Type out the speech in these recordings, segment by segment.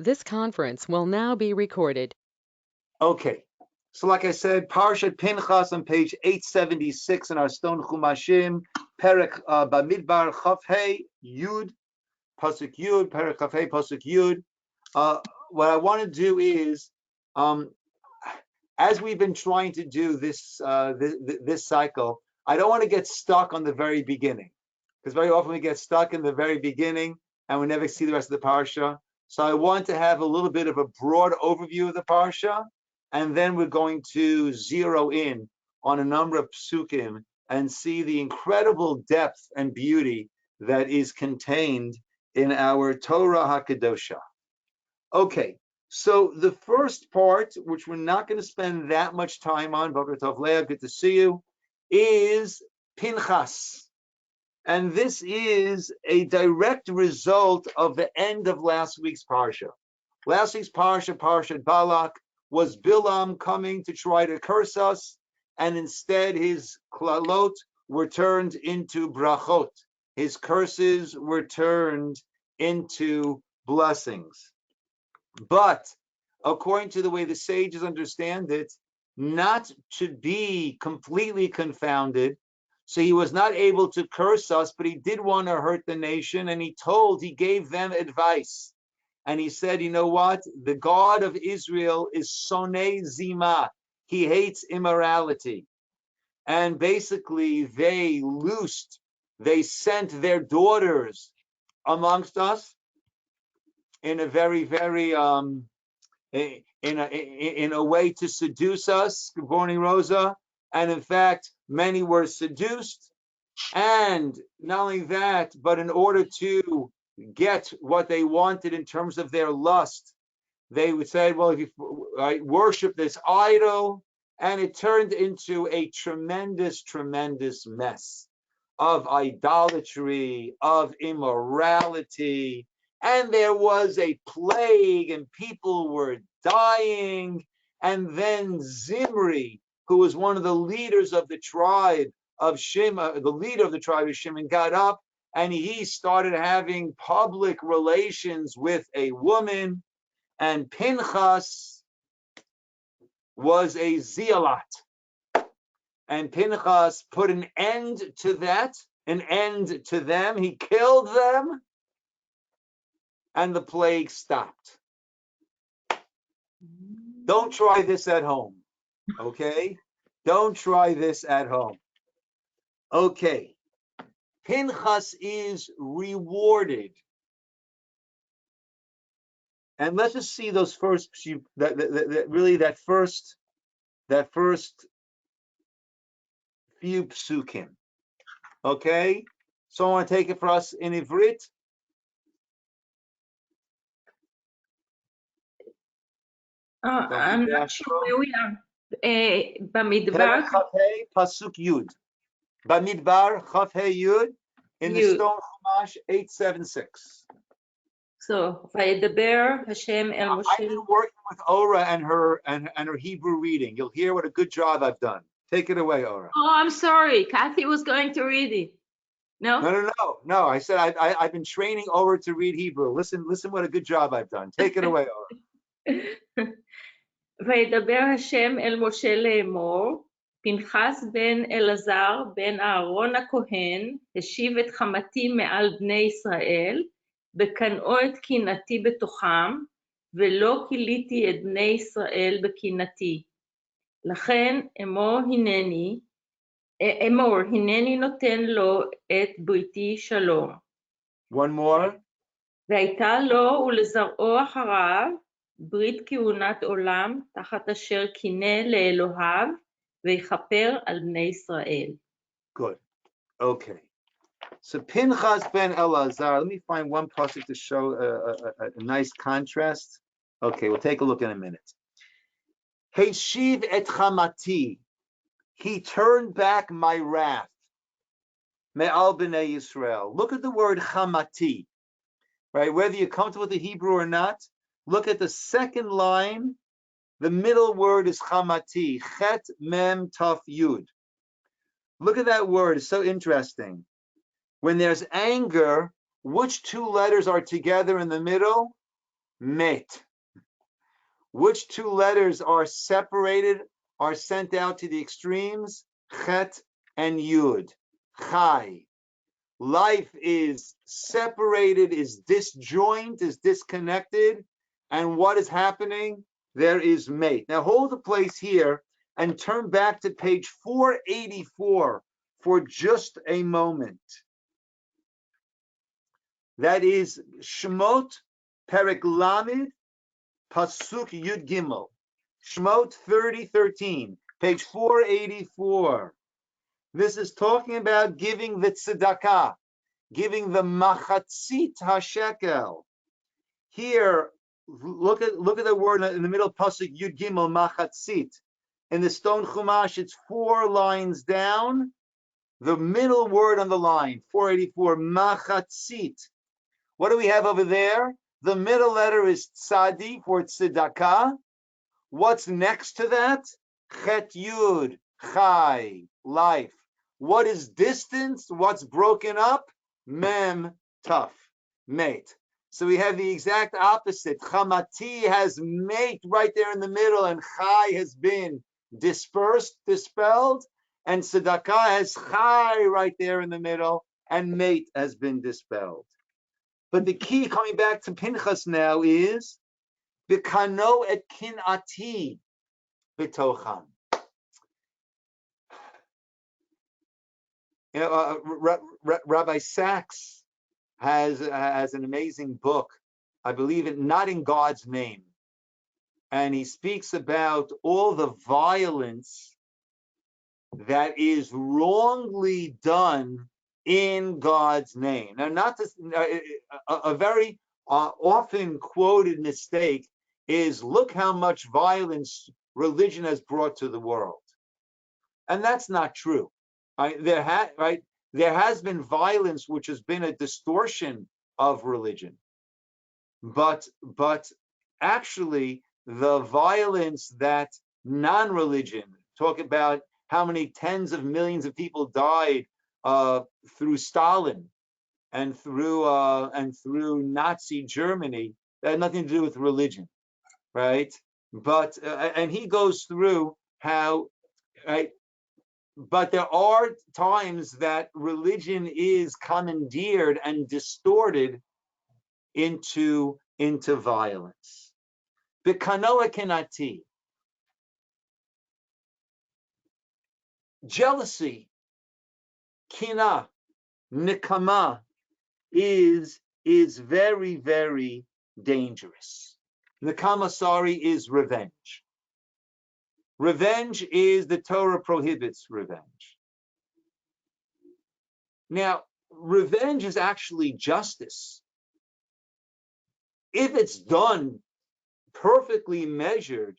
This conference will now be recorded. Okay, so like I said, Parsha Pinchas on page 876 in our Stone Chumashim, Perek Bamidbar Chafhei Yud, Pasuk Yud, Perek Chafhei Pasuk Yud. What I want to do is, as we've been trying to do this cycle, I don't want to get stuck on the very beginning, because very often we get stuck in the very beginning and we never see the rest of the parsha. So I want to have a little bit of a broad overview of the parsha, and then we're going to zero in on a number of psukim and see the incredible depth and beauty that is contained in our Torah HaKadosha. Okay, so the first part, which we're not going to spend that much time on, Boker Tov Leah, good to see you, is Pinchas. And this is a direct result of the end of last week's parsha. Last week's parsha, Parshat Balak, was Bilam coming to try to curse us, and instead his klalot were turned into brachot. His curses were turned into blessings. But according to the way the sages understand it, not to be completely confounded, so he was not able to curse us, but he did want to hurt the nation, and he gave them advice. And he said, you know what? The God of Israel is Sonei Zima. He hates immorality. And basically, they sent their daughters amongst us in a very, very, in a way to seduce us, good morning, Rosa. And in fact, many were seduced. And not only that, but in order to get what they wanted in terms of their lust, they would say, well, if you worship this idol, and it turned into a tremendous, tremendous mess of idolatry, of immorality, and there was a plague, and people were dying. And then Zimri, who was one of the leaders of the tribe of Shimon, the leader of the tribe of Shimon, got up and he started having public relations with a woman, and Pinchas was a zealot. And Pinchas put an end to that, an end to them. He killed them, and the plague stopped. Don't try this at home, okay? Don't try this at home. Okay. Pinchas is rewarded. And let's just see those first that first few psukim. Okay? So I want to take it for us in Ivrit. I'm not sure where we are. Bamidbar. Pasuk Yud. Bamidbar Chafhei Yud in the Stone Chumash 876. So Vayedaber Hashem El Moshe. I've been working with Ora and her Hebrew reading. You'll hear what a good job I've done. Take it away, Ora. Oh, I'm sorry. Kathy was going to read it. No? No. I said I've been training Ora to read Hebrew. Listen what a good job I've done. Take it away, Ora. וידבר השם אל משה לאמור, פנחס בן אלעזר בן אהרון הכהן השיב את חמתי מעל בני ישראל, בקנאו את קנאתי בתוכם, ולא כיליתי את בני ישראל בקנאתי. לכן אמור הנני נותן לו את בריתי שלום. One more. והייתה לו ולזרעו אחריו, ברית כהונת עולם, תחת אשר קינא לאלוהיו, ויכפר על בני ישראל. Good. Okay. So Pinchas ben Elazar, let me find one pasuk to show a nice contrast. Okay, we'll take a look in a minute. Heshiv et chamati, he turned back my wrath. Me'al b'nei Yisrael. Look at the word chamati, right? Whether you're comfortable with the Hebrew or not, look at the second line. The middle word is chamati, chet mem taf yud. Look at that word, it's so interesting. When there's anger, which two letters are together in the middle? met. Which two letters are separated, are sent out to the extremes? Chet and Yud. Chai. Life is separated, is disjoint, is disconnected. And what is happening? There is mate. Now hold the place here and turn back to page 484 for just a moment. That is Shemot, Perek Lamed, Pasuk Yud Gimel. Shemot 30:13, page 484. This is talking about giving the tzedakah, giving the machatzit hashekel. Here, look at the word in the middle, pasuk Yud Gimel, machatzit. In the stone chumash, it's 4 lines down. The middle word on the line, 484, machatzit. What do we have over there? The middle letter is tzadi for tzedakah. What's next to that? Chet Yud, Chai, life. What is distance? What's broken up? Mem, tough, mate. So we have the exact opposite. Chamati has mate right there in the middle, and Chai has been dispersed, dispelled, and Tzedakah has Chai right there in the middle, and mate has been dispelled. But the key, coming back to Pinchas now, is B'kano et kinati b'tocham. You know, Rabbi Sachs has an amazing book, I believe it, Not in God's Name. And he speaks about all the violence that is wrongly done in God's name. Now, not this, a very often quoted mistake is, look how much violence religion has brought to the world. And that's not true. There has been violence which has been a distortion of religion. But actually, the violence that non-religion, talk about how many tens of millions of people died through Stalin and through Nazi Germany, that had nothing to do with religion, right? But and he goes through how, right? But there are times that religion is commandeered and distorted into violence. B'kanoa kenati. Jealousy, kina, nikama is very, very dangerous. Nikama, is revenge. Revenge is, the Torah prohibits revenge. Now, revenge is actually justice. If it's done perfectly measured,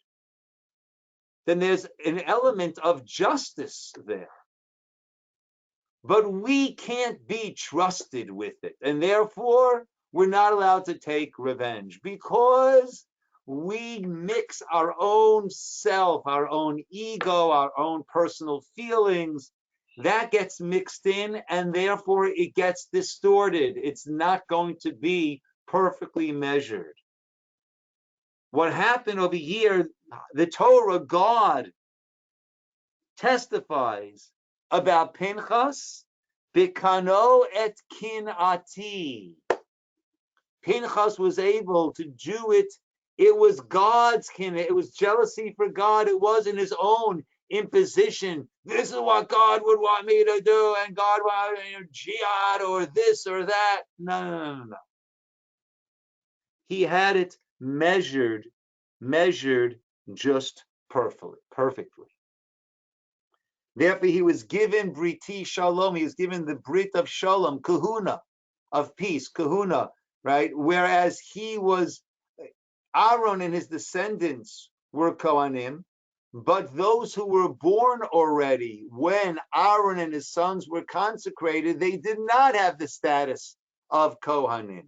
then there's an element of justice there. But we can't be trusted with it. And therefore, we're not allowed to take revenge because we mix our own self, our own ego, our own personal feelings. That gets mixed in, and therefore it gets distorted. It's not going to be perfectly measured. What happened over here, the Torah, God testifies about Pinchas, B'kano et kinati. Pinchas was able to do it. It was God's kin. It was jealousy for God. It wasn't his own imposition. This is what God would want me to do, and God wanted jihad or this or that. No. He had it measured just perfectly. Therefore, he was given briti shalom. He was given the brit of shalom, kahuna, of peace, kahuna, right? Whereas he was, Aaron and his descendants were Kohanim, but those who were born already when Aaron and his sons were consecrated, they did not have the status of Kohanim.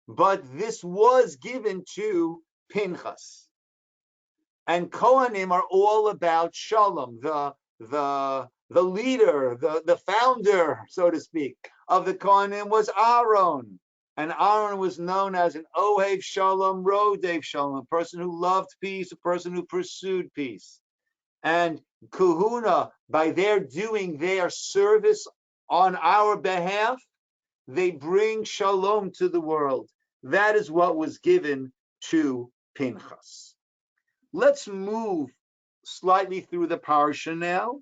But this was given to Pinchas. And Kohanim are all about shalom, the leader, the founder, so to speak, of the Kohanim was Aaron. And Aaron was known as an Ohev Shalom, Rodev Shalom, a person who loved peace, a person who pursued peace. And Kahuna, by their doing their service on our behalf, they bring shalom to the world. That is what was given to Pinchas. Let's move slightly through the parsha now.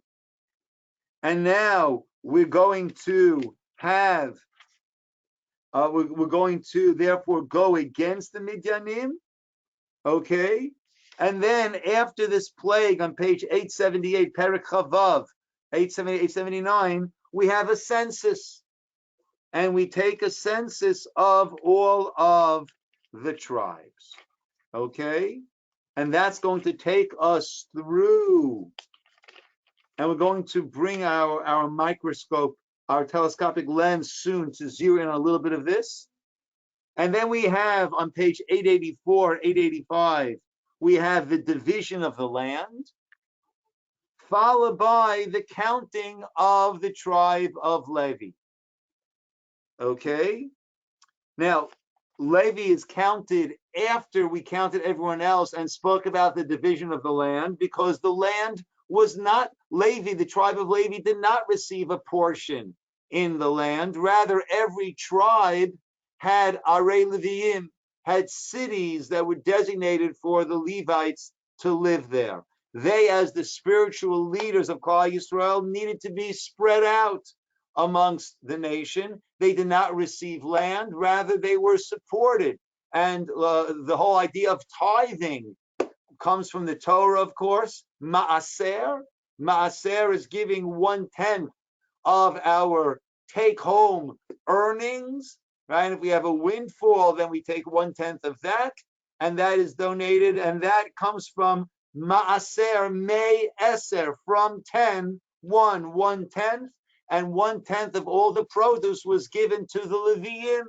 And now we're going to have, we're going to therefore go against the Midyanim. Okay? And then after this plague on page 878, Perek Chavav, 878, 879, we have a census. And we take a census of all of the tribes. Okay? And that's going to take us through. And we're going to bring our microscope, our telescopic lens soon to zero in on a little bit of this. And then we have on page 884, 885, we have the division of the land, followed by the counting of the tribe of Levi. Okay? Now, Levi is counted after we counted everyone else and spoke about the division of the land, because the land was not Levi, the tribe of Levi did not receive a portion in the land. Rather, every tribe had Arei Leviim, had cities that were designated for the Levites to live there. They, as the spiritual leaders of Klal Yisroel, needed to be spread out amongst the nation. They did not receive land, rather they were supported. And the whole idea of tithing comes from the Torah, of course. Ma'aser. Ma'aser is giving 1/10 of our take-home earnings, right? And if we have a windfall, then we take 1/10 of that, and that is donated, and that comes from Ma'aser, May Eser, from 10, 1/10, and 1/10 of all the produce was given to the Leviim,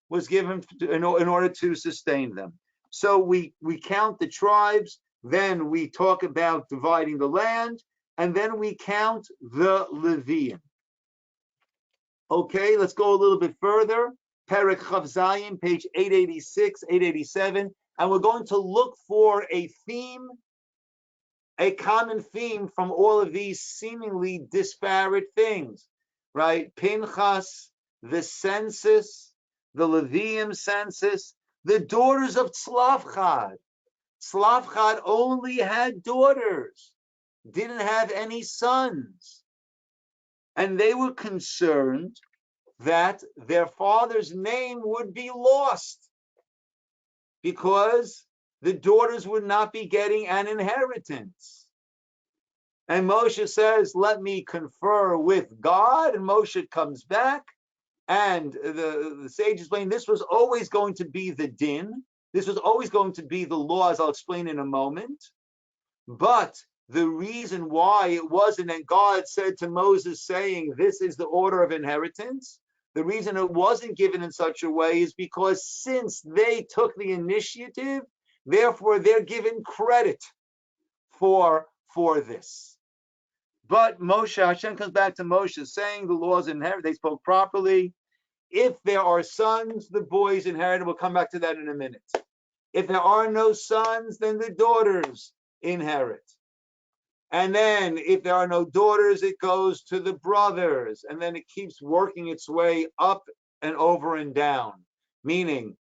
was given in order to sustain them. So we count the tribes, then we talk about dividing the land, and then we count the Leviim. Okay, let's go a little bit further. Perek Chav Zayin, page 886, 887, and we're going to look for a theme, a common theme from all of these seemingly disparate things, right? Pinchas, the census, the Levium census, the daughters of Tzlavchad. Tzlavchad only had daughters, didn't have any sons. And they were concerned that their father's name would be lost because the daughters would not be getting an inheritance. And Moshe says, let me confer with God. And Moshe comes back. And the sage explained this was always going to be the din. This was always going to be the law, as I'll explain in a moment. But the reason why it wasn't, and God said to Moses, saying, this is the order of inheritance, the reason it wasn't given in such a way is because since they took the initiative, therefore they're given credit for this. But Moshe, Hashem comes back to Moshe saying the laws inherit, they spoke properly. If there are sons, the boys inherit, and we'll come back to that in a minute. If there are no sons, then the daughters inherit. And then if there are no daughters, it goes to the brothers, and then it keeps working its way up and over and down. Meaning,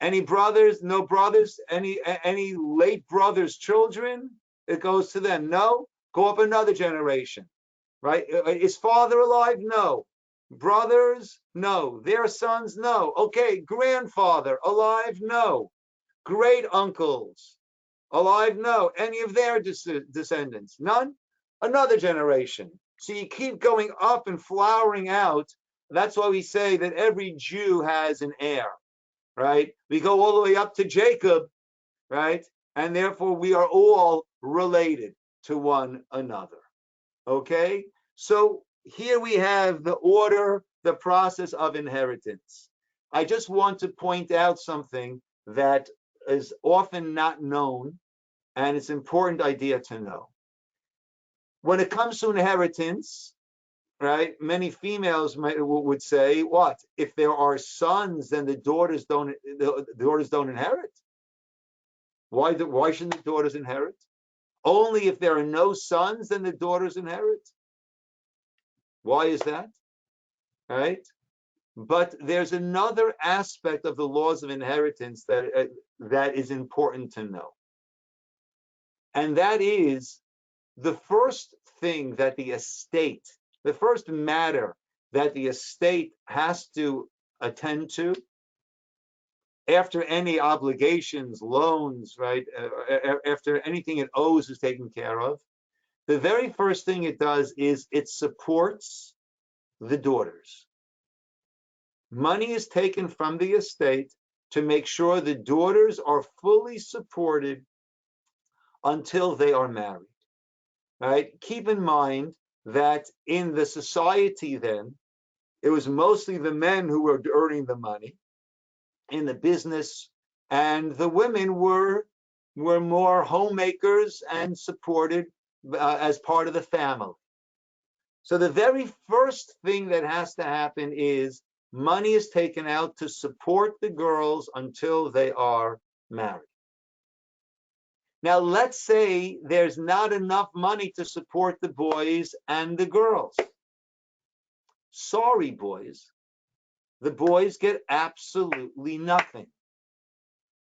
any brothers, no brothers, any late brothers' children, it goes to them. No, go up another generation, right? Is father alive? No. Brothers? No. Their sons? No. Okay, grandfather alive? No. Great uncles alive? No. Any of their descendants? None. Another generation. So you keep going up and flowering out. That's why we say that every Jew has an heir, right? We go all the way up to Jacob, right? And therefore we are all related to one another. Okay? So here we have the order, the process of inheritance. I just want to point out something that is often not known, and it's an important idea to know. When it comes to inheritance, right? Many females would say, what? If there are sons, then the daughters don't inherit. Why shouldn't the daughters inherit? Only if there are no sons, then the daughters inherit. Why is that? Right? But there's another aspect of the laws of inheritance that is important to know. And that is the first thing that the first matter that the estate has to attend to after any obligations, loans, right? After anything it owes is taken care of, the very first thing it does is it supports the daughters. Money is taken from the estate to make sure the daughters are fully supported until they are married, right? Keep in mind that in the society then, it was mostly the men who were earning the money in the business, and the women were more homemakers and supported as part of the family. So the very first thing that has to happen is money is taken out to support the girls until they are married. Now, let's say there's not enough money to support the boys and the girls. Sorry, boys. The boys get absolutely nothing.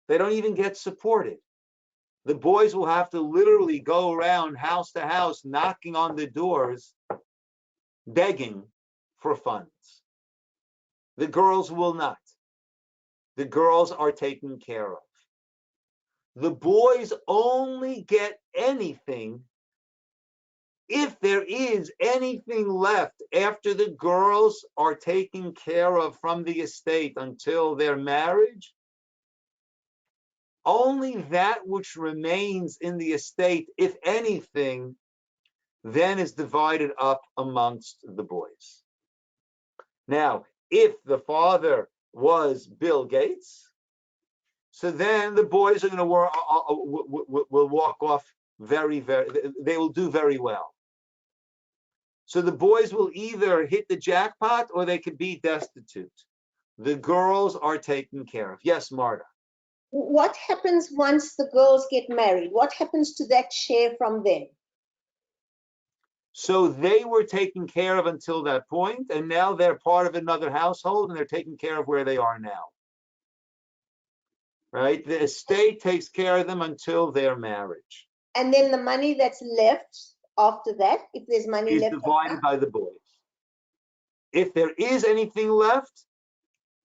They don't even get supported. The boys will have to literally go around house to house, knocking on the doors, begging for funds. The girls will not. The girls are taken care of. The boys only get anything if there is anything left after the girls are taken care of from the estate until their marriage. Only that which remains in the estate, if anything, then is divided up amongst the boys. Now, if the father was Bill Gates, so then the boys are going to will walk off they will do very well. So the boys will either hit the jackpot or they could be destitute. The girls are taken care of. Yes, Marta. What happens once the girls get married? What happens to that share from them? So they were taken care of until that point, and now they're part of another household and they're taken care of where they are now. Right? The estate takes care of them until their marriage. And then the money that's left after that, if there's money left, is divided by the boys. If there is anything left,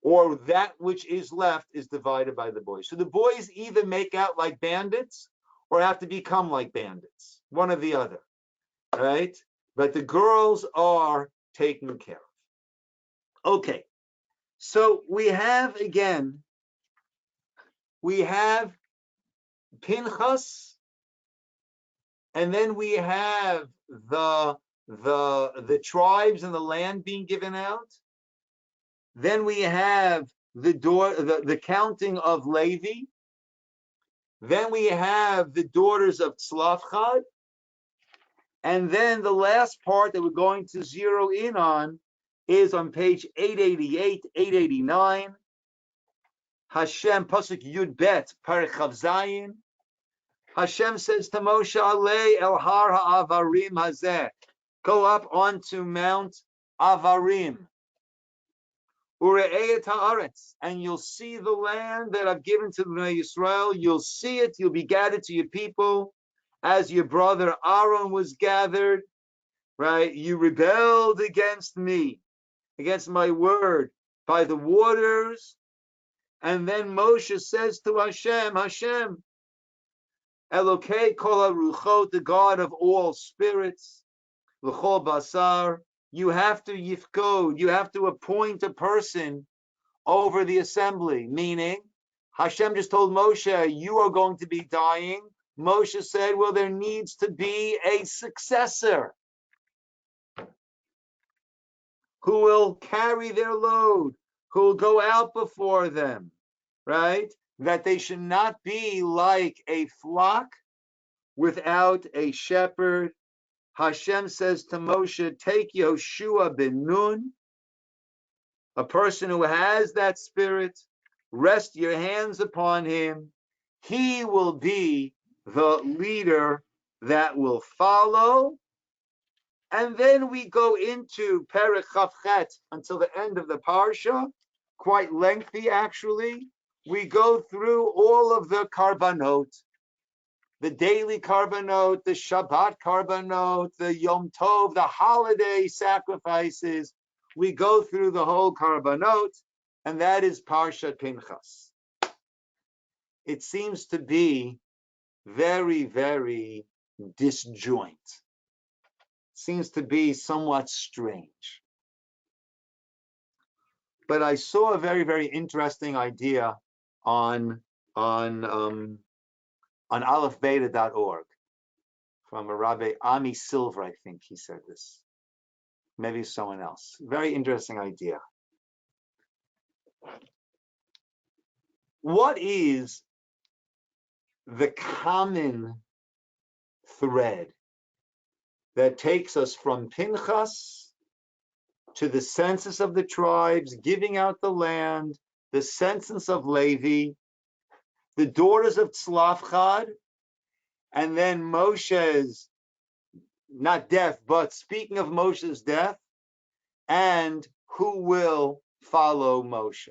or that which is left is divided by the boys. So the boys either make out like bandits or have to become like bandits, one or the other, right? But the girls are taken care of. Okay, so we have Pinchas, and then we have the tribes and the land being given out. Then we have the counting of Levi. Then we have the daughters of Tzlafchad. And then the last part that we're going to zero in on is on page 888, 889. Hashem, Pasuk Yud Bet, Parech Chav Zayin. Hashem says to Moshe, Alei El Har HaAvarim Hazeh. Go up onto Mount Avarim. And you'll see the land that I've given to the Yisroel. You'll see it. You'll be gathered to your people as your brother Aaron was gathered, right? You rebelled against me, against my word by the waters. And then Moshe says to Hashem, Hashem, Elokei kol haruchot, the God of all spirits, l'chol basar, you have to yifkod, you have to appoint a person over the assembly, meaning Hashem just told Moshe, you are going to be dying. Moshe said, well, there needs to be a successor who will carry their load, who will go out before them, right? That they should not be like a flock without a shepherd. Hashem says to Moshe, take Yoshua ben Nun, a person who has that spirit, rest your hands upon him. He will be the leader that will follow. And then we go into Perek Chavchet until the end of the parsha, quite lengthy actually. We go through all of the karbanot, the daily karbanot, the Shabbat karbanot, the Yom Tov, the holiday sacrifices. We go through the whole karbanot, and that is Parshat Pinchas. It seems to be very, very disjoint. Seems to be somewhat strange. But I saw a very, very interesting idea on aleph-beta.org from a Rabbi Ami Silver, I think he said this. Maybe someone else. Very interesting idea. What is the common thread that takes us from Pinchas to the census of the tribes, giving out the land, the census of Levi, the daughters of Tzlafchad, and then Moshe's, not death, but speaking of Moshe's death, and who will follow Moshe.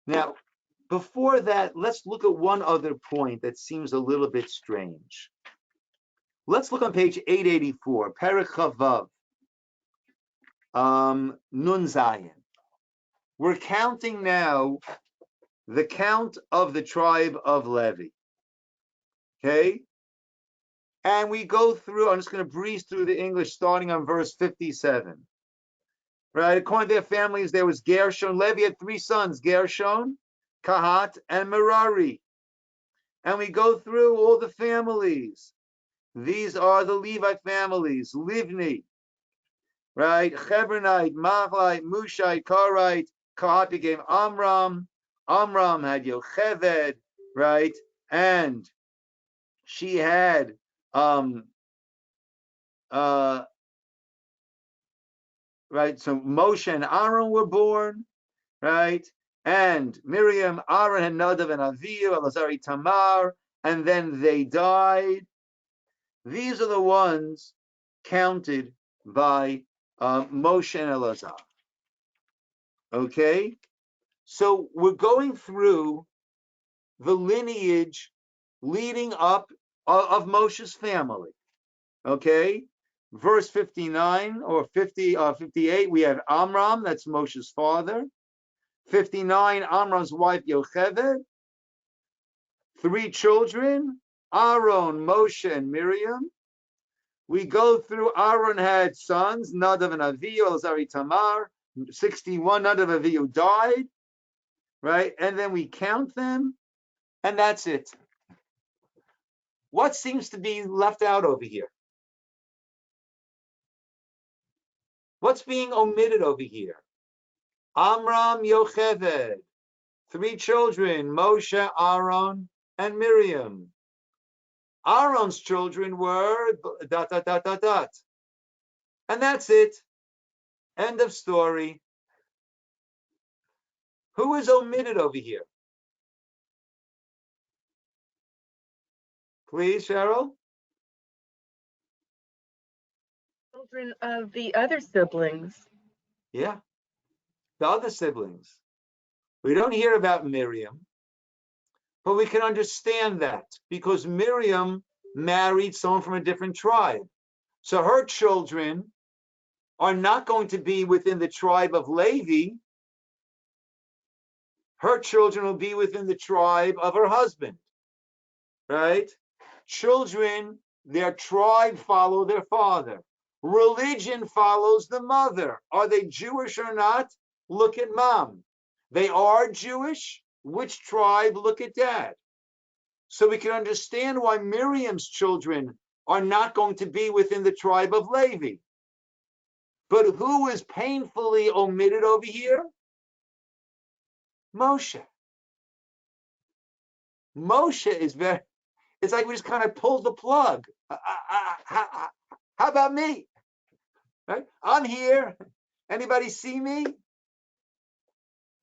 Now, before that, let's look at one other point that seems a little bit strange. Let's look on page 884, Perek Chavav, Nun Zayin. We're counting now the count of the tribe of Levi. Okay? And we go through, I'm just going to breeze through the English starting on verse 57. Right? According to their families, there was Gershon. Levi had three sons, Gershon, Kahat, and Merari. And we go through all the families. These are the Levite families, Livni, right? Hebronite, Machlite, Mushite, Karite. Kahat became Amram. Amram had Yocheved, right? And she had right, so Moshe and Aaron were born, right? And Miriam, Aaron, and Nadav and Avihu, Elazar, Tamar, and then they died. These are the ones counted by Moshe and Elazar. Okay? So we're going through the lineage leading up of Moshe's family. Okay? Verse 59 or 58, we have Amram, that's Moshe's father. 59, Amram's wife Yocheved. 3 children, Aaron, Moshe, and Miriam. We go through, Aaron had sons, Nadav and Avihu, Elazar, Tamar. 61, Nadav and Avihu died, right? And then we count them, and that's it. What seems to be left out over here? What's being omitted over here? Amram, Yocheved. 3 children, Moshe, Aaron, and Miriam. Aaron's children were ... And that's it. End of story. Who is omitted over here? Please, Cheryl. Children of the other siblings. Yeah, the other siblings. We don't hear about Miriam, but we can understand that because Miriam married someone from a different tribe. So her children are not going to be within the tribe of Levi. Her children will be within the tribe of her husband, right? Children, their tribe follow their father. Religion follows the mother. Are they Jewish or not? Look at mom. They are Jewish. Which tribe? Look at dad. So we can understand why Miriam's children are not going to be within the tribe of Levi. But who is painfully omitted over here? Moshe. Moshe is It's like we just kind of pulled the plug. How about me? Right? I'm here. Anybody see me?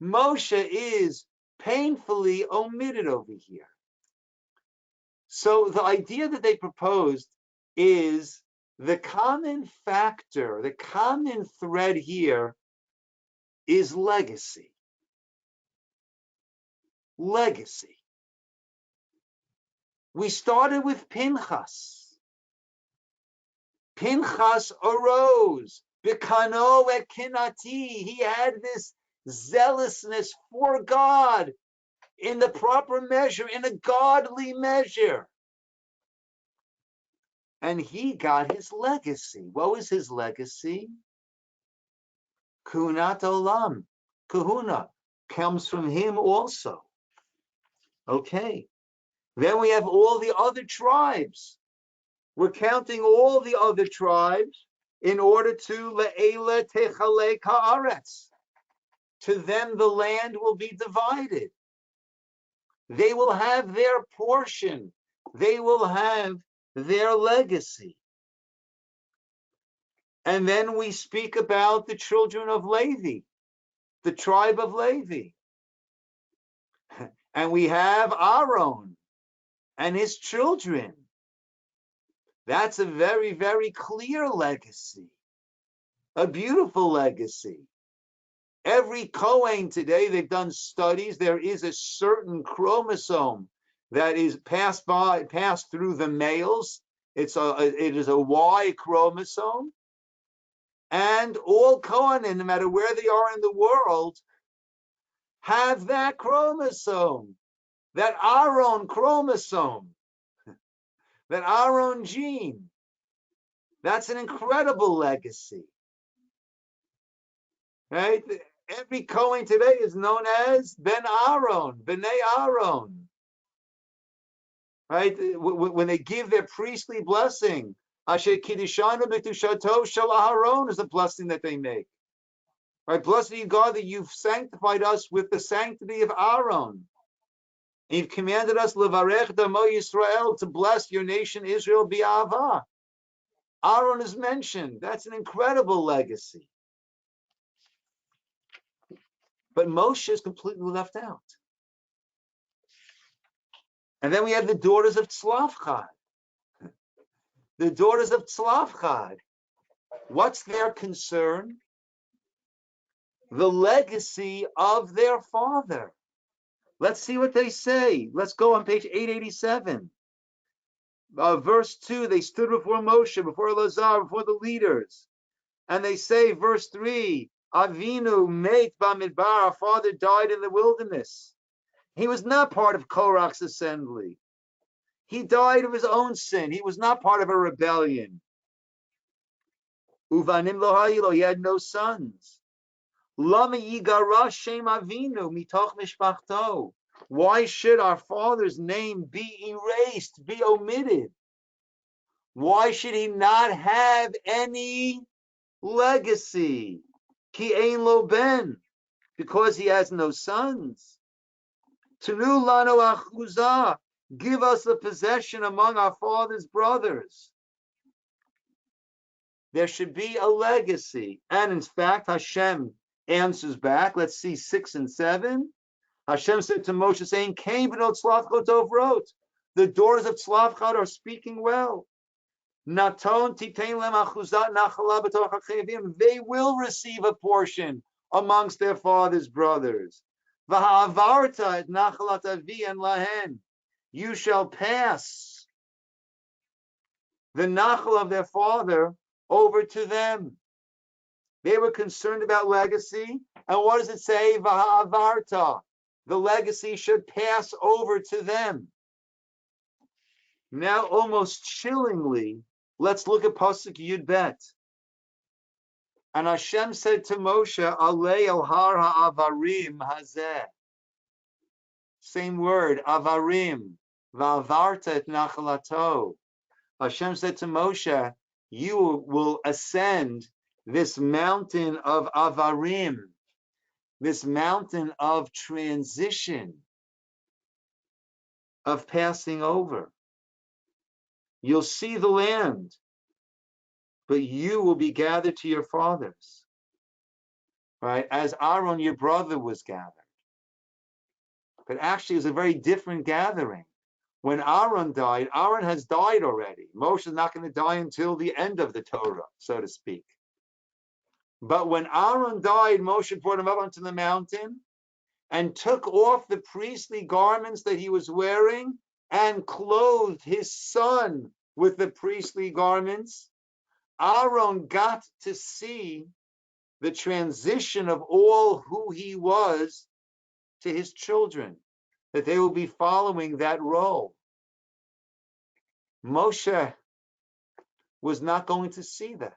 Moshe is painfully omitted over here. So the idea that they proposed is the common factor, the common thread here is legacy. Legacy. We started with Pinchas. Pinchas arose. Bikano et kinati. He had this zealousness for God in the proper measure, in a godly measure. And he got his legacy. What was his legacy? Kunat olam. Kahuna comes from him also. Okay. Then we have all the other tribes. We're counting all the other tribes in order to le'ele techale ka'aretz. To them the land will be divided. They will have their portion. They will have their legacy. And then we speak about the children of Levi, the tribe of Levi. And we have Aaron and his children. That's a very, very clear legacy, a beautiful legacy. Every Kohen today, they've done studies, there is a certain chromosome that is passed through the males. It is a Y chromosome. And all Kohanim, no matter where they are in the world, have that chromosome, that Aaron chromosome, that Aaron gene. That's an incredible legacy. Right? Every Kohen today is known as Ben Aaron, B'nai Aaron. Right? When they give their priestly blessing, Asher Kiddishanu B'Kedushato Shel Aharon is the blessing that they make. Right? Blessed be God that you've sanctified us with the sanctity of Aaron. And you've commanded us, Levarech Damo Yisroel, to bless your nation Israel Bi'ava. Aaron is mentioned. That's an incredible legacy. But Moshe is completely left out. And then we have the daughters of Tzlafchad. The daughters of Tzlafchad. What's their concern? The legacy of their father. Let's see what they say. Let's go on page 887. Verse 2, they stood before Moshe, before Elazar, before the leaders. And they say, verse 3, Avinu meit bamidbar, our father died in the wilderness. He was not part of Korach's assembly. He died of his own sin. He was not part of a rebellion. Uvanim lo hayilo, he had no sons. Lama yigara shem avinu mitoch mishpachto. Why should our father's name be erased, be omitted? Why should he not have any legacy? Ki ein lo ben, because he has no sons. Tenu lanu achuzah, give us a possession among our father's brothers. There should be a legacy. And in fact, Hashem answers back. Let's see 6 and 7. Hashem said to Moshe, saying, Kain b'not tzlafchad tovrot. The daughters of Tzlafchad are speaking well. Naton titein lem achuzat nachala b'toch hachevim. They will receive a portion amongst their father's brothers. V'ha'avarta et nachalat avi en lahen. You shall pass the nachal of their father over to them. They were concerned about legacy. And what does it say? V'ha'avarta. The legacy should pass over to them. Now, almost chillingly, let's look at Pasuk Yud Bet. And Hashem said to Moshe, Alei el har ha'avarim hazeh. Same word, avarim. Va'avarta et nachalato. Hashem said to Moshe, you will ascend this mountain of avarim, this mountain of transition, of passing over. You'll see the land, but you will be gathered to your fathers, right? As Aaron, your brother, was gathered. But actually, it was a very different gathering. When Aaron died, Aaron has died already. Moshe is not going to die until the end of the Torah, so to speak. But when Aaron died, Moshe brought him up onto the mountain and took off the priestly garments that he was wearing and clothed his son with the priestly garments. Aaron got to see the transition of all who he was to his children, that they will be following that role. Moshe was not going to see that.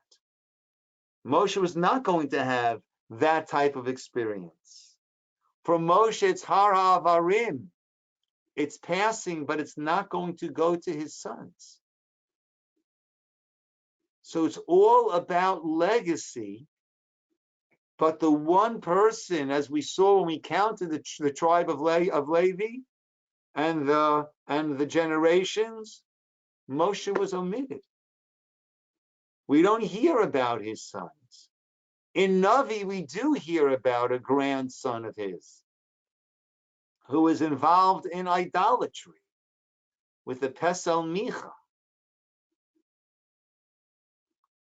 Moshe was not going to have that type of experience. For Moshe, it's har ha'avarim. It's passing, but it's not going to go to his sons. So it's all about legacy. But the one person, as we saw when we counted the tribe of Levi and the generations, Moshe was omitted. We don't hear about his sons. In Navi, we do hear about a grandson of his who is involved in idolatry with the Pesel Micha.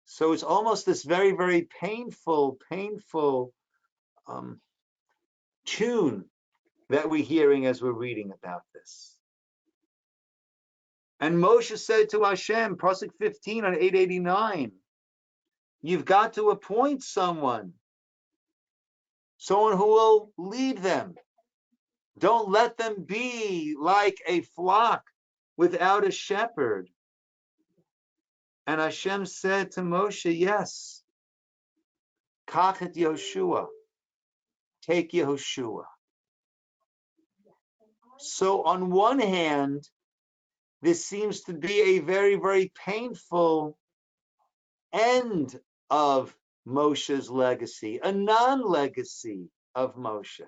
So it's almost this very, very painful tune that we're hearing as we're reading about this. And Moshe said to Hashem, Pasuk 15 on 889, you've got to appoint someone who will lead them. Don't let them be like a flock without a shepherd. And Hashem said to Moshe, yes, Kachet Yehoshua, take Yehoshua. So on one hand, this seems to be a very, very painful end of Moshe's legacy, a non-legacy of Moshe.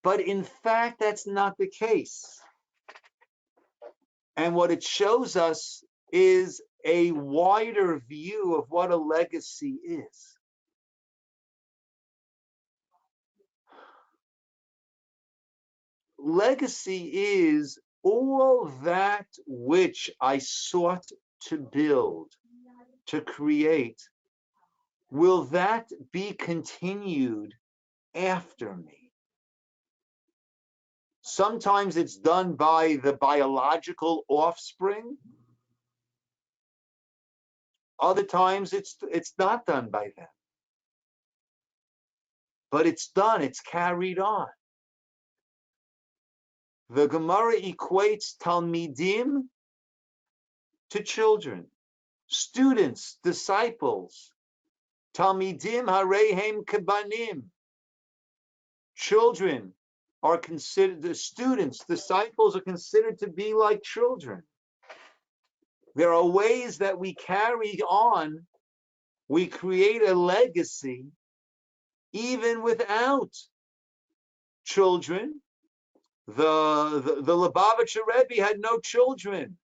But in fact, that's not the case. And what it shows us is a wider view of what a legacy is. Legacy is all that which I sought to build, to create. Will that be continued after me? Sometimes it's done by the biological offspring. Other times it's not done by them. But it's done, it's carried on. The Gemara equates Talmidim to children, students, disciples. Talmidim harehem kebanim. Children are considered, the students, disciples are considered to be like children. There are ways that we carry on, we create a legacy even without children. The Lubavitcher Rebbe had no children.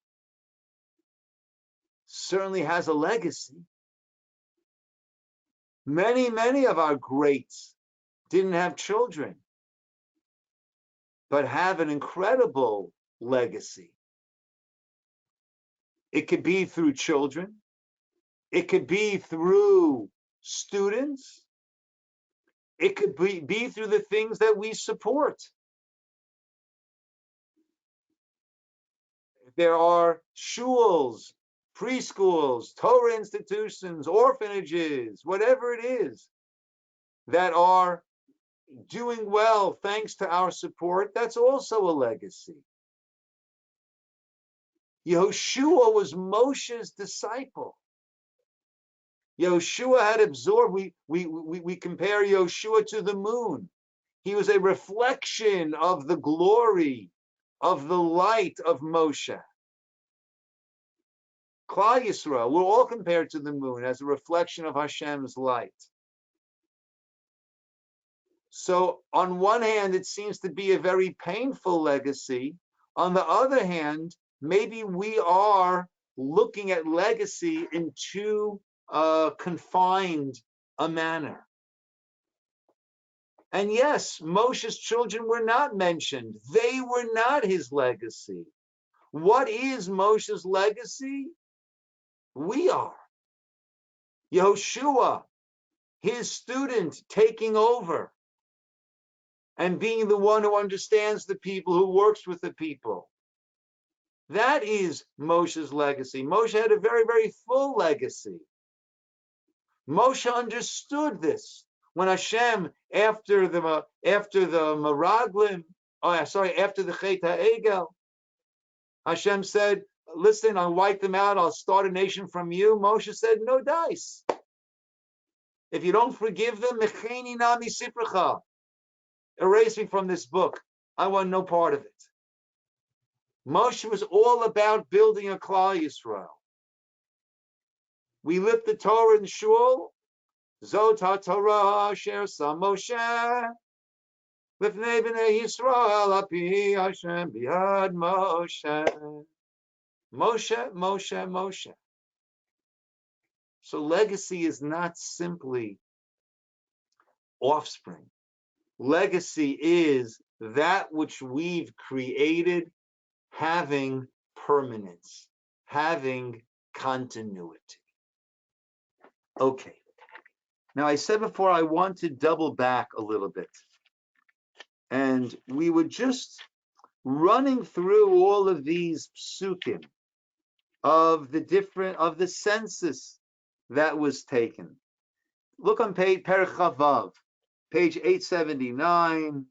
Certainly has a legacy. Many of our greats didn't have children, but have an incredible legacy. It could be through children. It could be through students. It could be through the things that we support. There are shuls, preschools, Torah institutions, orphanages, whatever it is, that are doing well thanks to our support. That's also a legacy. Yehoshua was Moshe's disciple. Yehoshua had absorbed, we compare Yehoshua to the moon. He was a reflection of the glory, of the light of Moshe. Klal Yisrael, we're all compared to the moon as a reflection of Hashem's light. So on one hand, it seems to be a very painful legacy. On the other hand, maybe we are looking at legacy in too confined a manner. And yes, Moshe's children were not mentioned. They were not his legacy. What is Moshe's legacy? We are. Yehoshua, his student, taking over and being the one who understands the people, who works with the people. That is Moshe's legacy. Moshe had a very, very full legacy. Moshe understood this. When Hashem, after the Meraglim, after the Chet HaEgel, Hashem said, listen, I'll wipe them out, I'll start a nation from you. Moshe said, no dice. If you don't forgive them, mecheni nami sipracha, erase me from this book. I want no part of it. Moshe was all about building a Klal Yisrael. We lift the Torah in Shul. Zot HaTorah asher sa Moshe lifnei b'nei Yisrael api Hashem biyad Moshe. Moshe, Moshe, Moshe. So legacy is not simply offspring. Legacy is that which we've created having permanence, having continuity. Okay. Now, I said before I want to double back a little bit. And we were just running through all of these psukim of the census that was taken. Look on page Perek Chavav, page 879,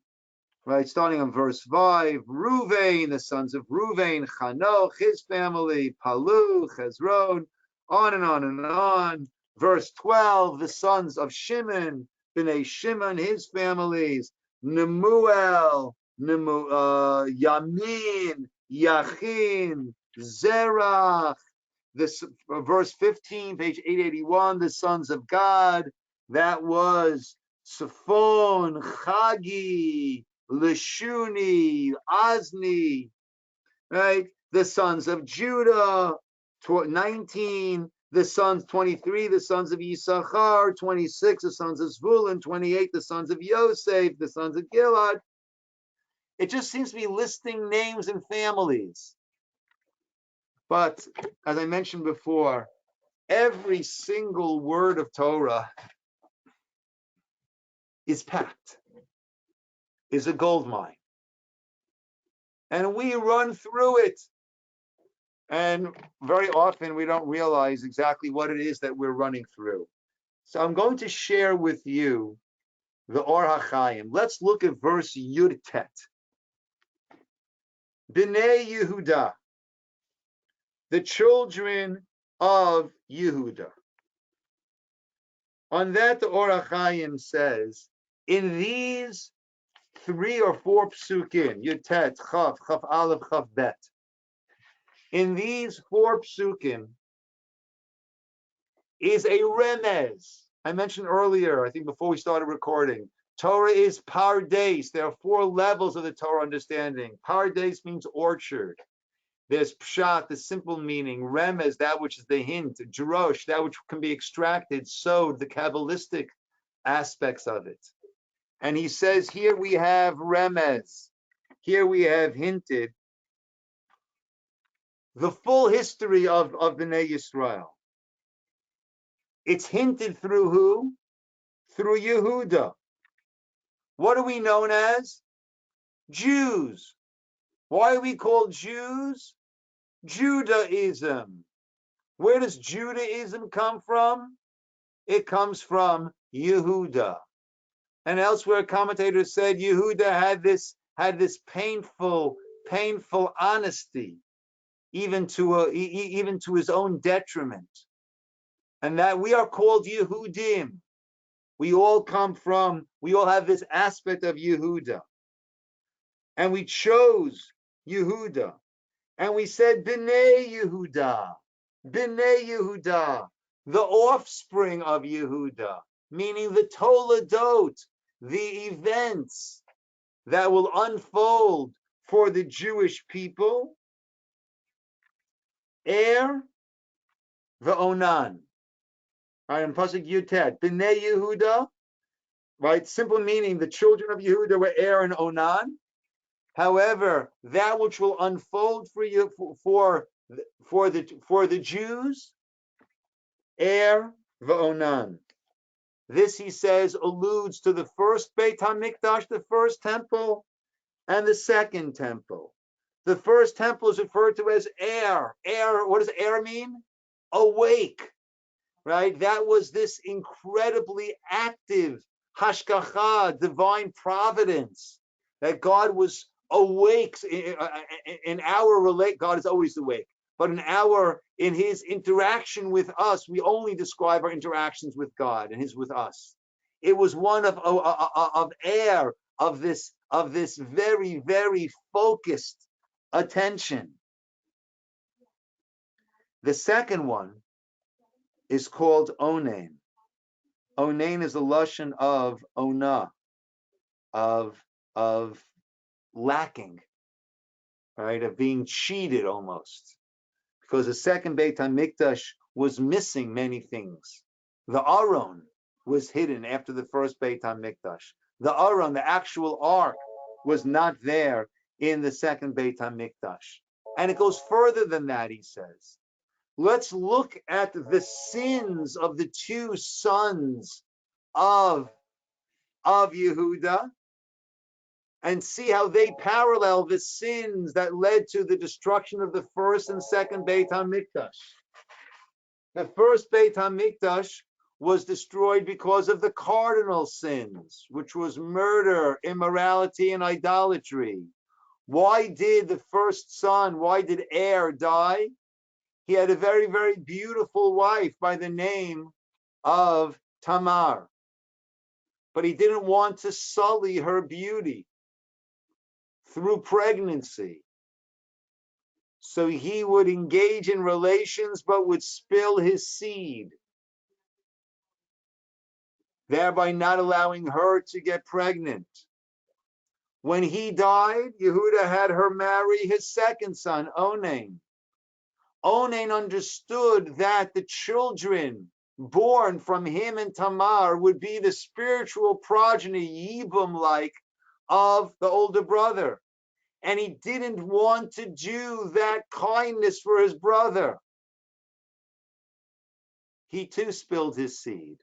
right, starting on verse 5. Ruvain, the sons of Ruvain, Chanoch, his family, Palu, Hezron, on and on and on. Verse 12, the sons of Shimon, B'nai Shimon, his families, Nemuel, Yamin, Yachin, Zerach. This verse 15, page 881, the sons of God, that was Saphon, Chagi, Leshuni, Ozni, right? The sons of Judah, 19, the sons, 23, the sons of Yisachar, 26, the sons of Zvulun, 28, the sons of Yosef, the sons of Gilad. It just seems to be listing names and families. But as I mentioned before, every single word of Torah is packed, is a gold mine. And we run through it. And very often we don't realize exactly what it is that we're running through. So I'm going to share with you the Or HaChaim. Let's look at verse Yud Tet. B'nai Yehuda, the children of Yehuda. On that, the Or HaChaim says, in these 3 or 4 psukim, Yud Tet, Chav, Chav Aleph, Chav Bet, in these 4 psukim is a remez. I mentioned earlier, I think before we started recording, Torah is pardes. There are 4 levels of the Torah understanding. Pardes means orchard. There's pshat, the simple meaning. Remez, that which is the hint. Drosh, that which can be extracted. Sod, the Kabbalistic aspects of it. And he says, here we have remez. Here we have hinted the full history of Bnei Yisrael. It's hinted through who? Through Yehuda. What are we known as? Jews. Why are we called Jews? Judaism. Where does Judaism come from? It comes from Yehuda. And elsewhere, commentators said Yehuda had this painful honesty, even to his own detriment, and that we are called Yehudim. We all have this aspect of Yehuda, and we chose Yehuda, and we said B'nai Yehuda, the offspring of Yehuda, meaning the Toledot, the events that will unfold for the Jewish people. Er ve'onan. Right, in Pasuk Yutet, B'nei Yehuda, right, simple meaning, the children of Yehuda were Er and Onan. However, that which will unfold for you for the Jews, Er ve'onan. This, he says, alludes to the first Beit HaMikdash, the first temple, and the second temple. The first temple is referred to as Er. Er, what does Er mean? Awake, right? That was this incredibly active hashgacha, divine providence, that God was awake. In our relate, God is always awake. But in his interaction with us, we only describe our interactions with God and his with us. It was one of air, of this very, very focused attention. The second one is called onain. Onain is a lashon of ona, of lacking, right? Of being cheated almost. Because the second Beit HaMikdash was missing many things. The Aron was hidden after the first Beit HaMikdash. The Aron, the actual ark, was not there in the second Beit HaMikdash. And it goes further than that, he says. Let's look at the sins of the two sons of Yehuda and see how they parallel the sins that led to the destruction of the first and second Beit HaMikdash. The first Beit HaMikdash was destroyed because of the cardinal sins, which was murder, immorality, and idolatry. Why did the first son, why did Er die? He had a very, very beautiful wife by the name of Tamar. But he didn't want to sully her beauty through pregnancy. So he would engage in relations but would spill his seed, thereby not allowing her to get pregnant. When he died, Yehuda had her marry his second son, Onain. Onain understood that the children born from him and Tamar would be the spiritual progeny, Yibum-like, of the older brother. And he didn't want to do that kindness for his brother. He too spilled his seed.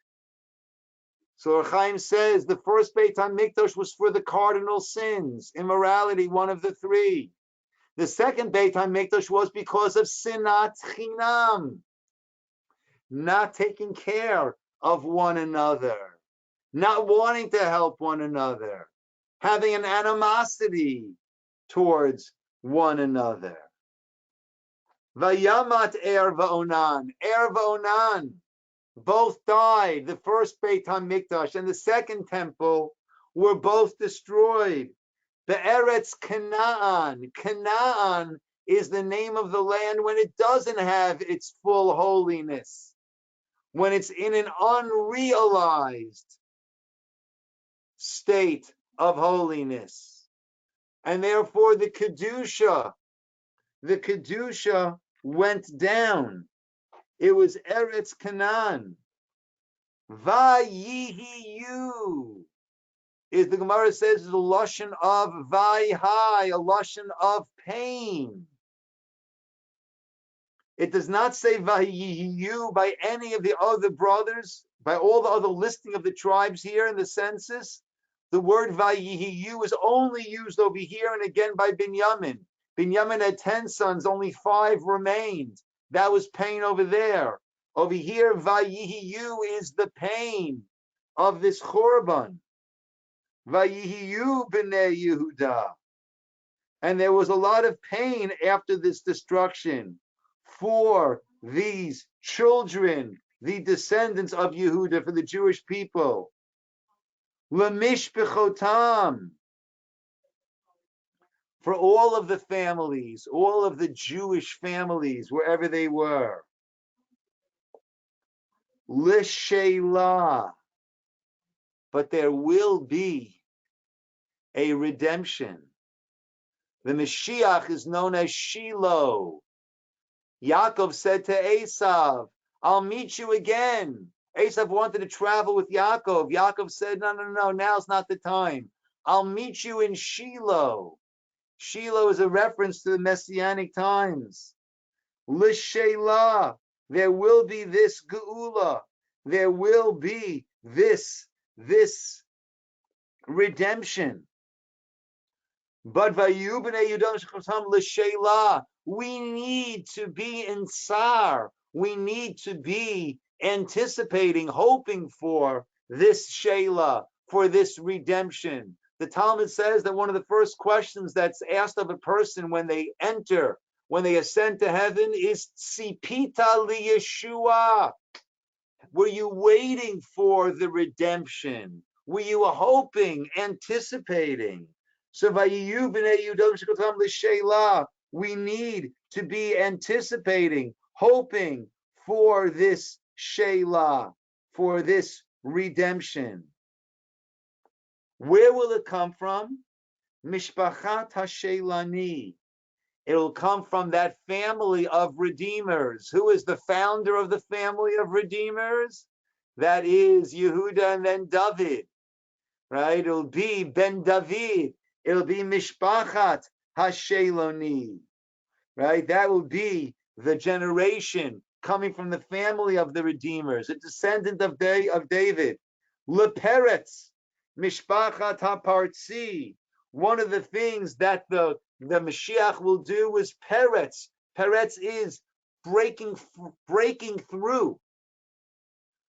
So Chaim says the first Beit HaMikdash was for the cardinal sins, immorality, one of the three. The second Beit HaMikdash was because of sinat chinam, not taking care of one another, not wanting to help one another, having an animosity towards one another. Vayamat Er va'onan, both died. The first Beit HaMikdash and the second temple were both destroyed. Be'eretz Canaan. Canaan is the name of the land when it doesn't have its full holiness, when it's in an unrealized state of holiness. And therefore the Kedusha went down. It was Eretz Canaan. Vayihiyu is, the Gemara says, is a lashon of vayhai, a lashon of pain. It does not say vayihiyu by any of the other brothers, by all the other listing of the tribes here in the census. The word vayihiyu is only used over here and again by Binyamin. Binyamin had 10 sons, only 5 remained. That was pain over there. Over here, vayihiyu is the pain of this Churban. Vayihiyu b'nei Yehuda. And there was a lot of pain after this destruction for these children, the descendants of Yehuda, for the Jewish people. Lemishpechotam, for all of the families, all of the Jewish families, wherever they were. L'sheila, but there will be a redemption. The Mashiach is known as Shiloh. Yaakov said to Esav, I'll meet you again. Esav wanted to travel with Yaakov. Yaakov said, no, now's not the time. I'll meet you in Shiloh. Shiloh is a reference to the Messianic times. L'shelah, there will be this geula. There will be this redemption. But vayubnei Yudam shechosam l'shelah. We need to be in tsar. We need to be anticipating, hoping for this shelah, for this redemption. The Talmud says that one of the first questions that's asked of a person when they enter, when they ascend to heaven, is tzipita liyeshua. Were you waiting for the redemption? Were you hoping, anticipating? So we need to be anticipating, hoping for this shelah, for this redemption. Where will it come from? Mishpachat HaSheilani. It'll come from that family of redeemers. Who is the founder of the family of redeemers? That is Yehuda and then David, right? It'll be Ben David. It'll be Mishpachat HaSheiloni, right? That will be the generation coming from the family of the redeemers, a descendant of David. Leperetz, Mishpachat HaPartzi. One of the things that the Mashiach will do is Peretz. Peretz is breaking through,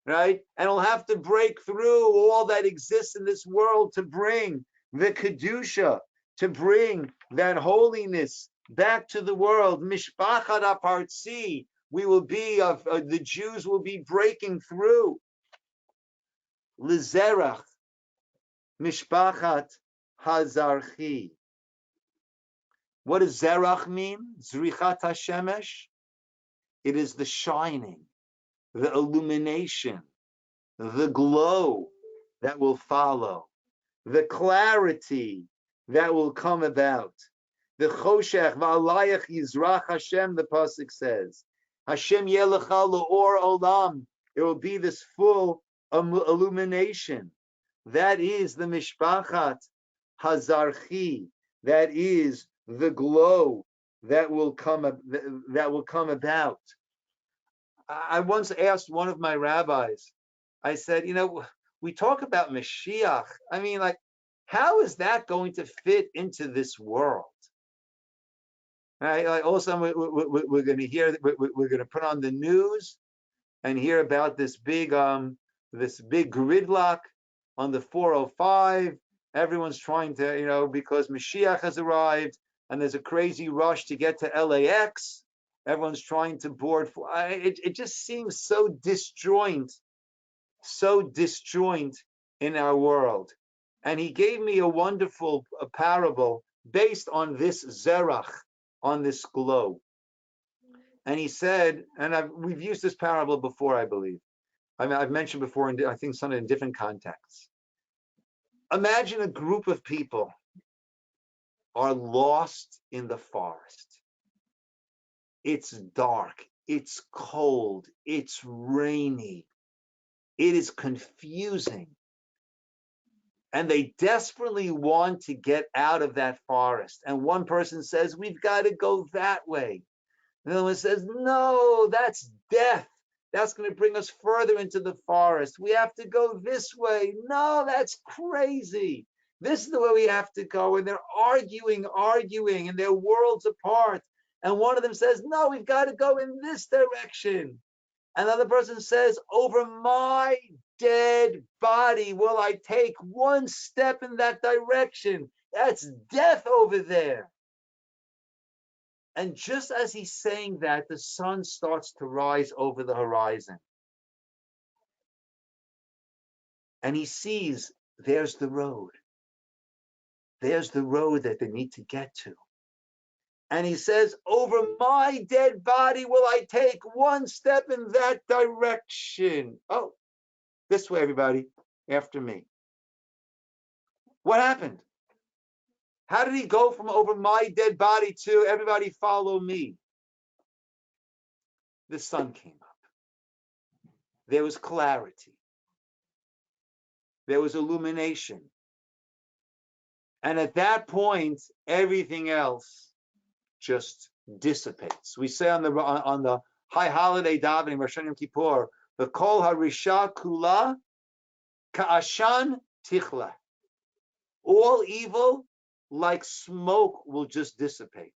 right? And he'll have to break through all that exists in this world to bring the Kedusha, to bring that holiness back to the world. Mishpachat HaPartzi. We will be, the Jews will be breaking through. Lizerach, Mishpachat Hazarchi. What does Zerach mean? Zrichat HaShemesh. It is the shining, the illumination, the glow that will follow, the clarity that will come about. The Choshech V'alayach Yizrach Hashem, the pasuk says. Hashem Yelecha L'or Olam. It will be this full illumination. That is the Mishpachat Hazarchi. That is the glow that will come about. I once asked one of my rabbis, I said, we talk about Mashiach. I mean, how is that going to fit into this world? Right? Also, we're going to hear, we're going to put on the news and hear about this big gridlock on the 405. Everyone's trying to, because Mashiach has arrived and there's a crazy rush to get to LAX. Everyone's trying to board. It just seems so disjoint in our world. And he gave me a wonderful parable based on this zerach, on this glow. And he said, and we've used this parable before, I believe. I've mentioned before, I think some in different contexts. Imagine a group of people are lost in the forest. It's dark, it's cold, it's rainy, it is confusing. And they desperately want to get out of that forest. And one person says, we've got to go that way. Another one says, no, that's death. That's going to bring us further into the forest. We have to go this way. No, that's crazy. This is the way we have to go. And they're arguing, and they're worlds apart. And one of them says, no, we've got to go in this direction. Another person says, over my dead body will I take one step in that direction. That's death over there. And just as he's saying that, the sun starts to rise over the horizon. And he sees there's the road. There's the road that they need to get to. And he says, over my dead body will I take one step in that direction. Oh, this way, everybody, after me. What happened? How did he go from over my dead body to everybody follow me? the sun came up. There was clarity. There was illumination. And at that point, everything else just dissipates. We say on the high holiday davening, Rosh Hashanah Yom Kippur, the kol harisha kula ka'ashan tichla. All evil, like smoke, will just dissipate.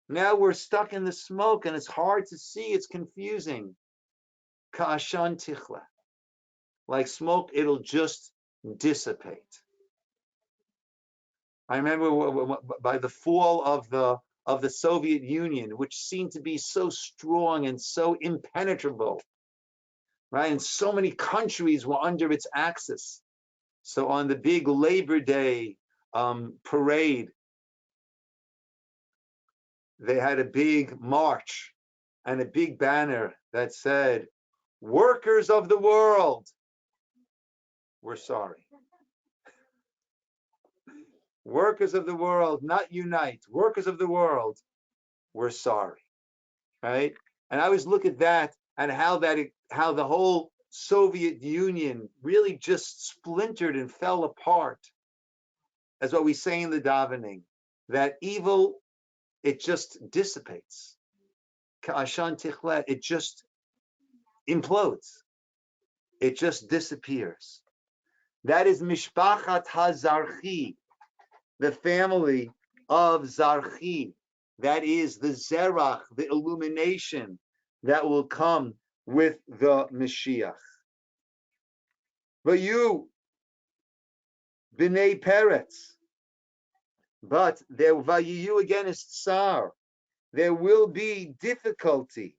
Now we're stuck in the smoke and it's hard to see, it's confusing. Ka'ashan tichla. Like smoke, it'll just dissipate. I remember by the fall of the Soviet Union, which seemed to be so strong and so impenetrable, right? And so many countries were under its axis. So on the big Labor Day parade, they had a big march and a big banner that said, "Workers of the world, we're sorry." Workers of the world, not unite. Workers of the world, we're sorry, right? And I always look at that and how the whole Soviet Union really just splintered and fell apart, as what we say in the davening, that evil, it just dissipates. Ka'ashan tichlet, it just implodes. It just disappears. That is Mishpachat HaZarchi, the family of Zarchi. That is the Zerach, the illumination that will come with the Mashiach. But you, B'nai Peretz, but there, Vayiyu again is Tsar. There will be difficulty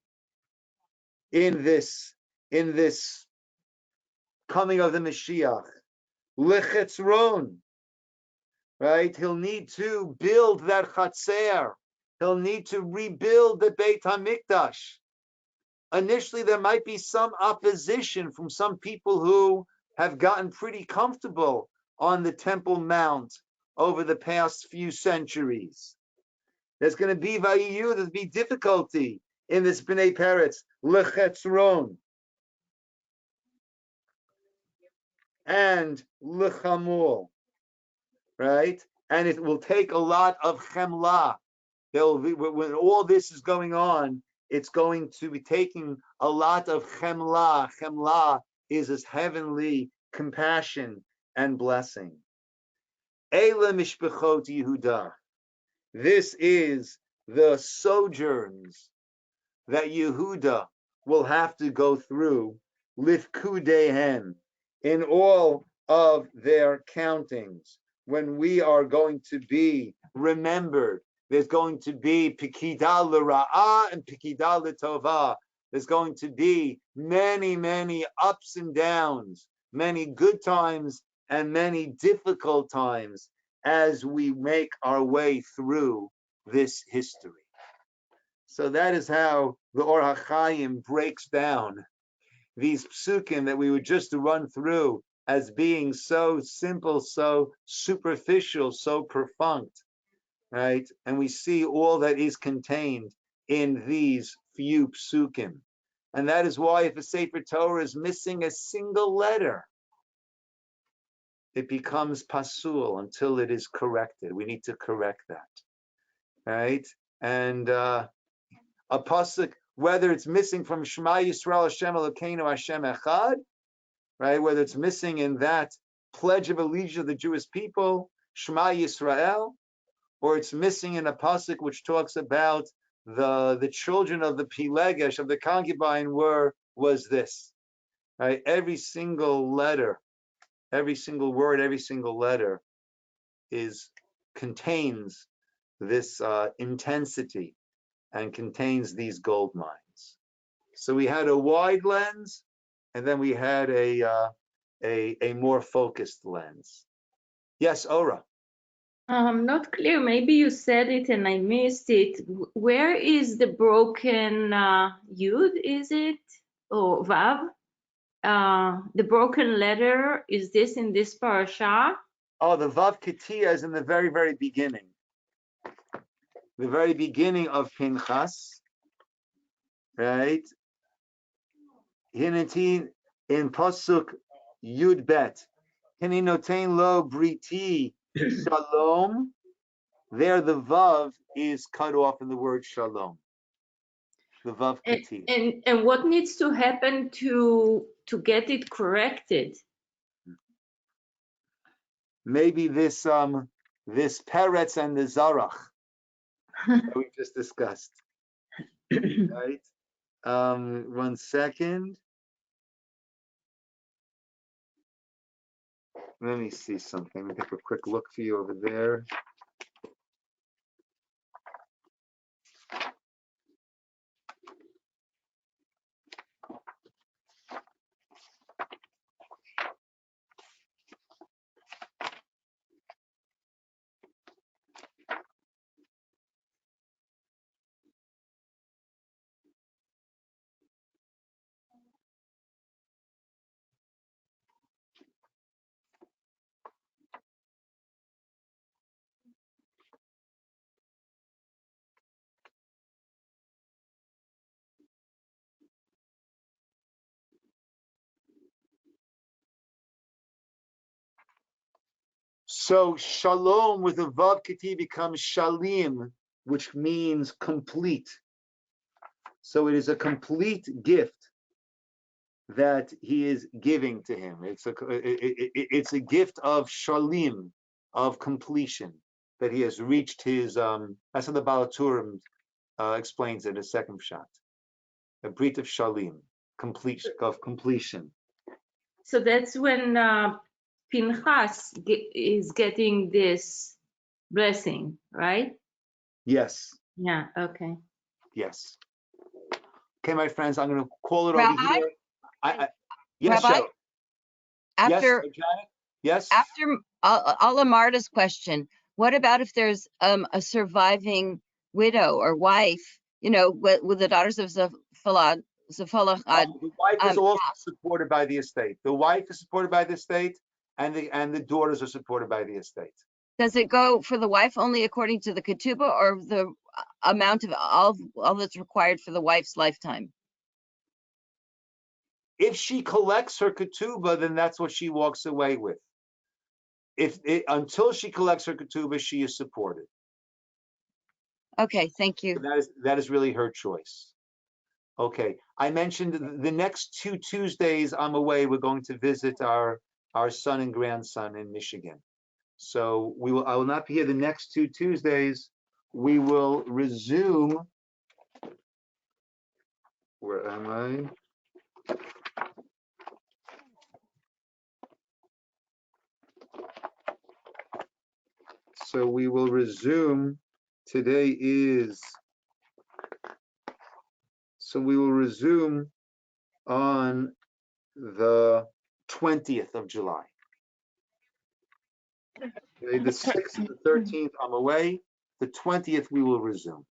in this coming of the Mashiach. Lechetzron, right? He'll need to build that Chatzer. He'll need to rebuild the Beit HaMikdash. Initially, there might be some opposition from some people who have gotten pretty comfortable on the Temple Mount over the past few centuries. There's going to be Vayiyu, there'll be difficulty in this B'nai Peretz, Lechetzron, and Lechamul, right? And it will take a lot of chemla. When all this is going on, it's going to be taking a lot of chemla. Chemla is this heavenly compassion and blessing. Eila mishpachot Yehuda. This is the sojourns that Yehuda will have to go through, lifkudehen, in all of their countings. When we are going to be remembered, there's going to be Pikidah l'ra'ah and Pikidah l'tovah. There's going to be many, many ups and downs, many good times and many difficult times as we make our way through this history. So that is how the Or HaChaim breaks down these psukim that we would just run through as being so simple, so superficial, so perfunct, right? And we see all that is contained in these few psukim. And that is why if a Sefer Torah is missing a single letter, it becomes pasul until it is corrected. We need to correct that, right? And a pasuk, whether it's missing from Shema Yisrael Hashem Elokeinu Hashem Echad, right? Whether it's missing in that pledge of allegiance of the Jewish people, Shema Yisrael, or it's missing in a pasuk which talks about the children of the Pilegesh, of the concubine, was this, right? Every single letter, every single word, every single letter contains this intensity and contains these gold mines. So we had a wide lens, and then we had a more focused lens. Yes, Ora. Not clear. Maybe you said it and I missed it. Where is the broken yud? Is it or vav? The broken letter, is this in this parsha? Oh, the vav ketia is in the very, very beginning. The very beginning of Pinchas, right? Hinatin in pasuk yud bet. Hini notain lo briti shalom. There the vav is cut off in the word shalom. The vav kati. And what needs to happen to get it corrected? Maybe this this peretz and the zarach that we just discussed. Right? 1 second. Let me see something. Let me take a quick look for you over there. So shalom with a vav kati becomes shalim, which means complete. So it is a complete gift that he is giving to him. It's a gift of shalim, of completion, that he has reached his. That's how the Balaturim explains it. A second shot, a brit of shalim, completion. So that's when Pinchas is getting this blessing, right? Yes. Yeah. Okay. Yes. Okay, my friends, I'm going to call it Rabbi? over here. Yes, Rabbi? Cheryl. After Yes, Janet? Yes. after Alamarda's question, what about if there's a surviving widow or wife, with the daughters of Zaphalad, The wife is also passed? supported by the estate. The wife is supported by the estate, and the daughters are supported by the estate. Does it go for the wife only according to the ketubah, or the amount of all that's required for the wife's lifetime? If she collects her ketubah, then that's what she walks away with. Until she collects her ketubah, she is supported. Okay, thank you. That is really her choice. Okay, I mentioned the next 2 Tuesdays I'm away. We're going to visit our son and grandson in Michigan. So I will not be here the next 2 Tuesdays. We will resume. Where am I? So we will resume. Today is. So we will resume on the 20th of July. Okay, the 6th and the 13th, I'm away. The 20th, we will resume.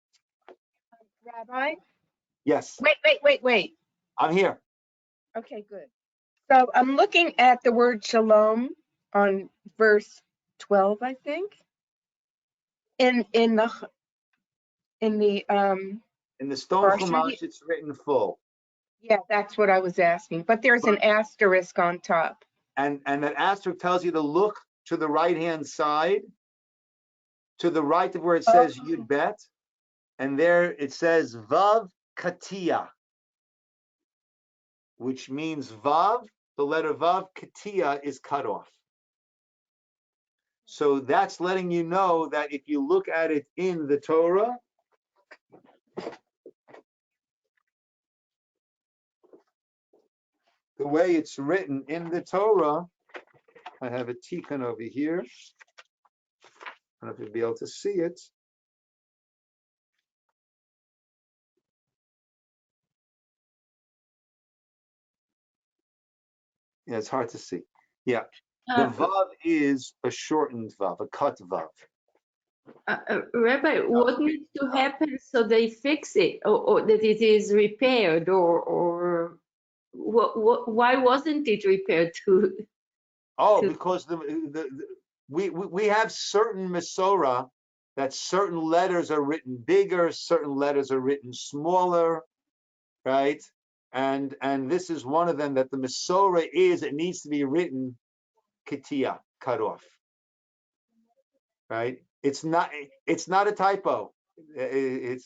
Rabbi? Yes, Wait. I'm here. Okay, good. So I'm looking at the word shalom on verse 12, I think. In the In the stone parsha, chumash, it's written full. yeah, that's what I was asking. But there's an asterisk on top. And that asterisk tells you to look to the right-hand side, to the right of where it says Yud Bet, and there it says Vav Katia, which means Vav, the letter Vav Katia is cut off. So that's letting you know that if you look at it in the Torah, the way it's written in the Torah, I have a tikkun over here. I don't know if you'll be able to see it. Yeah, it's hard to see. Yeah, the Vav is a shortened Vav, a cut Vav. Rabbi, what needs to happen so they fix it, or that it is repaired, or why wasn't it repaired? Because we have certain Masorah that certain letters are written bigger, certain letters are written smaller, right? And this is one of them, that the Masorah is, it needs to be written Ketia, cut off, right? It's not a typo. A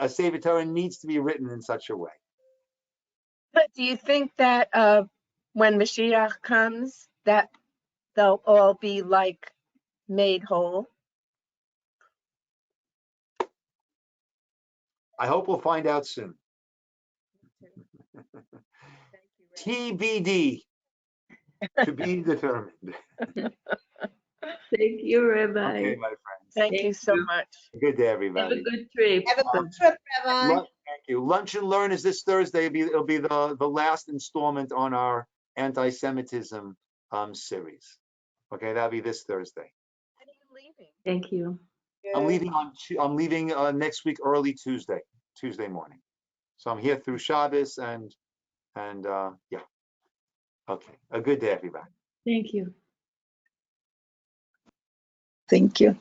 Sefer Torah needs to be written in such a way. But do you think that when Mashiach comes, that they'll all be like made whole? I hope we'll find out soon. TBD, to be determined. Thank you, Rabbi. Okay, my friends. Thank you so much. Good day, Have everybody. a good trip. Have a good trip, Rabbi. Thank you. Lunch and Learn is this Thursday. It'll be the last installment on our anti-Semitism series. Okay, that'll be this Thursday. When are you leaving? Thank you. I'm leaving next week, early Tuesday morning. So I'm here through Shabbos and yeah. Okay. A good day, everybody. Thank you. Thank you.